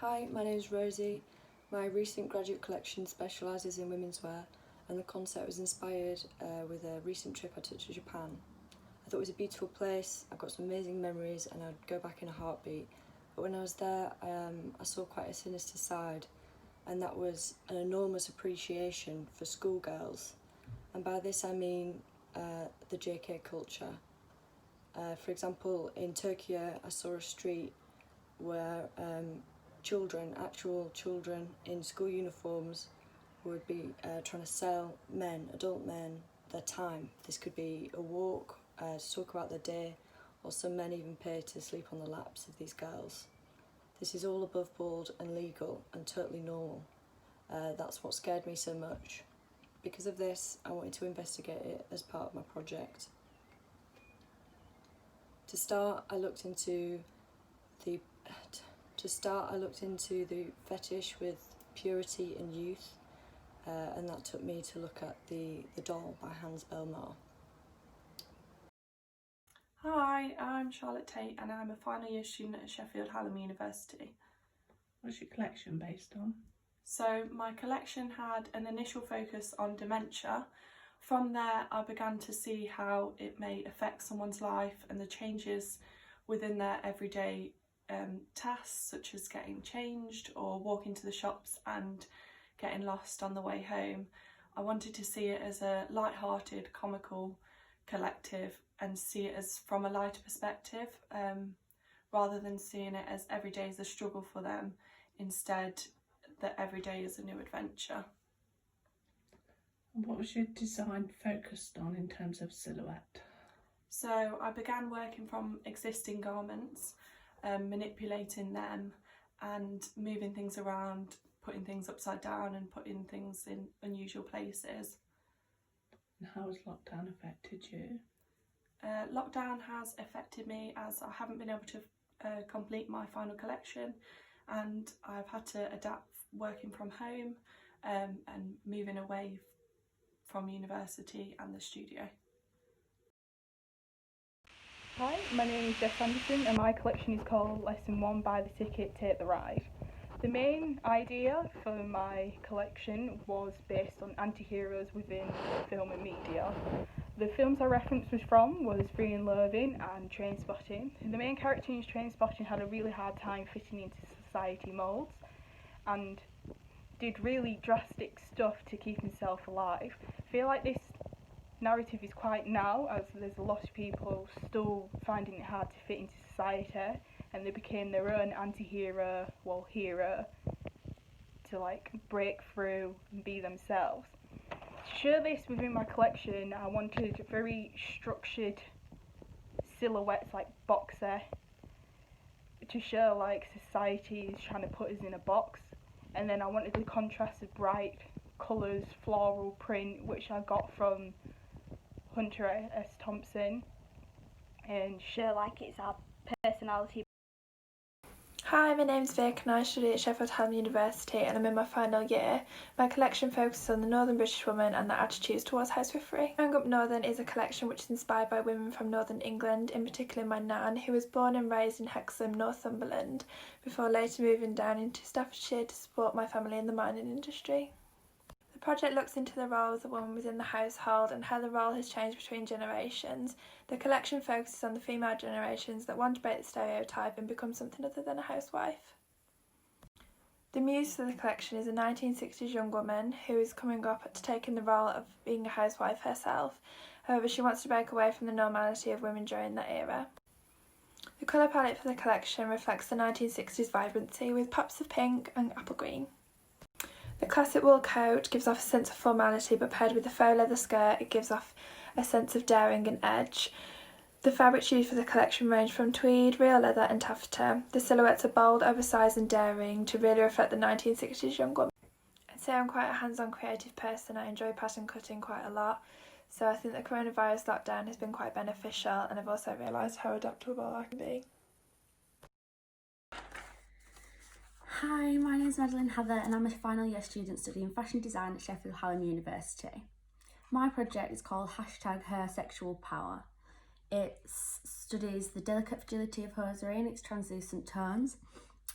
Hi, my name is Rosie. My recent graduate collection specialises in women's wear, and the concept was inspired with a recent trip I took to Japan. I thought it was a beautiful place, I've got some amazing memories and I'd go back in a heartbeat. But when I was there, I saw quite a sinister side, and that was an enormous appreciation for schoolgirls. And by this I mean the JK culture. For example, in Tokyo I saw a street where actual children in school uniforms would be trying to sell adult men, their time. This could be a walk, to talk about their day, or some men even pay to sleep on the laps of these girls. This is all above board and legal and totally normal. That's what scared me so much. Because of this, I wanted to investigate it as part of my project. To start, I looked into the fetish with purity and youth, and that took me to look at the Doll by Hans Belmar. Hi, I'm Charlotte Tate and I'm a final year student at Sheffield Hallam University. What's your collection based on? So my collection had an initial focus on dementia. From there I began to see how it may affect someone's life and the changes within their everyday tasks, such as getting changed or walking to the shops and getting lost on the way home. I wanted to see it as a light-hearted, comical collective and see it as from a lighter perspective, rather than seeing it as every day is a struggle for them. Instead, that every day is a new adventure. And what was your design focused on in terms of silhouette? So I began working from existing garments, manipulating them and moving things around, putting things upside down and putting things in unusual places. And how has lockdown affected you? Lockdown has affected me as I haven't been able to complete my final collection, and I've had to adapt working from home and moving away from university and the studio. Hi, my name is Jess Anderson and my collection is called Lesson 1 Buy the Ticket, Take the Ride. The main idea for my collection was based on anti-heroes within film and media. The films I referenced was Free and Loathing and Trainspotting. The main character in Trainspotting had a really hard time fitting into society moulds and did really drastic stuff to keep himself alive. I feel like this narrative is quite now, as there's a lot of people still finding it hard to fit into society, and they became their own anti-hero, hero, to break through and be themselves. To show this within my collection, I wanted very structured silhouettes, like boxer, to show society is trying to put us in a box. And then I wanted the contrast of bright colours, floral print, which I got from Hunter S. Thompson, and show it's our personality. Hi, my name's Vic and I study at Sheffield Hallam University and I'm in my final year. My collection focuses on the Northern British woman and their attitudes towards housewifery. Growing Up Northern is a collection which is inspired by women from Northern England, in particular my nan, who was born and raised in Hexham, Northumberland, before later moving down into Staffordshire to support my family in the mining industry. The project looks into the role of the woman within the household and how the role has changed between generations. The collection focuses on the female generations that want to break the stereotype and become something other than a housewife. The muse for the collection is a 1960s young woman who is coming up to taking the role of being a housewife herself. However, she wants to break away from the normality of women during that era. The colour palette for the collection reflects the 1960s vibrancy with pops of pink and apple green. The classic wool coat gives off a sense of formality, but paired with the faux leather skirt it gives off a sense of daring and edge. The fabrics used for the collection range from tweed, real leather and taffeta. The silhouettes are bold, oversized and daring to really reflect the 1960s young woman. I'd say I'm quite a hands-on creative person. I enjoy pattern cutting quite a lot, so I think the coronavirus lockdown has been quite beneficial, and I've also realised how adaptable I can be. Hi, my name is Madeline Heather and I'm a final year student studying fashion design at Sheffield Hallam University. My project is called #Her Sexual Power. It studies the delicate fragility of hosiery and its translucent tones,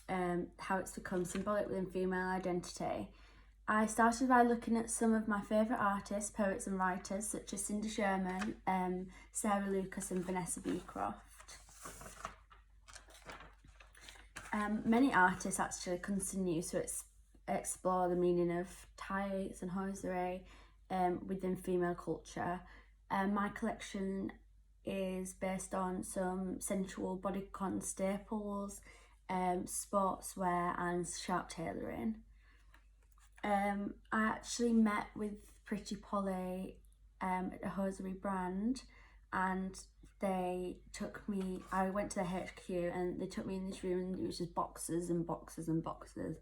how it's become symbolic within female identity. I started by looking at some of my favourite artists, poets and writers such as Cindy Sherman, Sarah Lucas and Vanessa Beecroft. Many artists actually continue to explore the meaning of tights and hosiery within female culture. My collection is based on some sensual bodycon staples, sportswear and sharp tailoring. I actually met with Pretty Polly at a hosiery brand, and they took me, I went to their HQ and they took me in this room and it was just boxes and boxes and boxes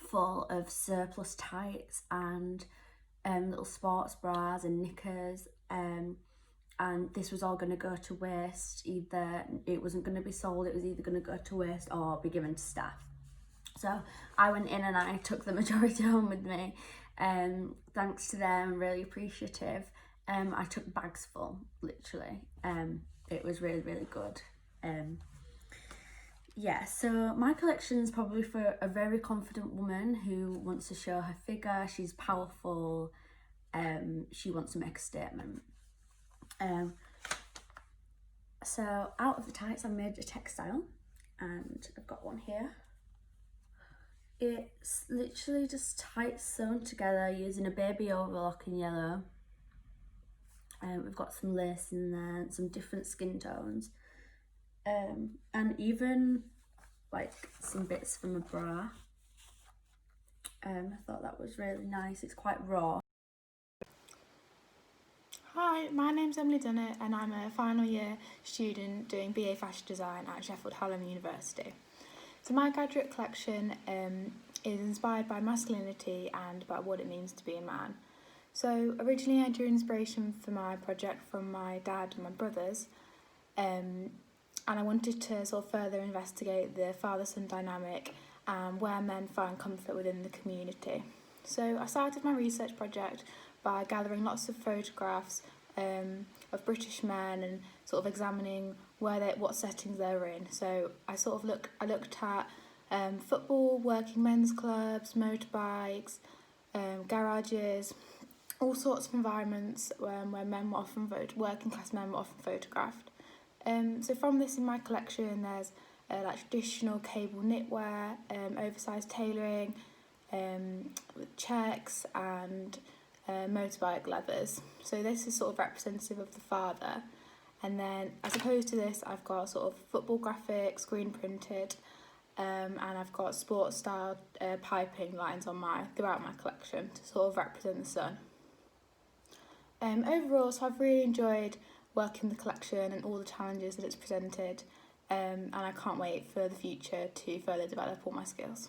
full of surplus tights and little sports bras and knickers, and this was all going to go to waste. Either it wasn't going to be sold, it was either going to go to waste or be given to staff. So I went in and I took the majority home with me. Thanks to them, really appreciative. I took bags full, literally. It was really, really good. Yeah, so my collection's probably for a very confident woman who wants to show her figure. She's powerful. She wants to make a statement. So out of the tights, I made a textile, and I've got one here. It's literally just tights sewn together using a baby overlock in yellow. We've got some lace in there, some different skin tones, and even like some bits from a bra. I thought that was really nice. It's quite raw. Hi, my name's Emily Dunnett and I'm a final year student doing BA Fashion Design at Sheffield Hallam University. So my graduate collection is inspired by masculinity and about what it means to be a man. So originally I drew inspiration for my project from my dad and my brothers, and I wanted to sort of further investigate the father-son dynamic and where men find comfort within the community. So I started my research project by gathering lots of photographs of British men and sort of examining what settings they were in. So I looked at football, working men's clubs, motorbikes, garages, all sorts of environments where men were often working class men were often photographed. So from this in my collection, there's like traditional cable knitwear, oversized tailoring, with checks and motorbike leathers. So this is sort of representative of the father. And then as opposed to this, I've got sort of football graphics, screen printed, and I've got sports style piping lines throughout my collection to sort of represent the sun. Overall, so I've really enjoyed working the collection and all the challenges that it's presented, and I can't wait for the future to further develop all my skills.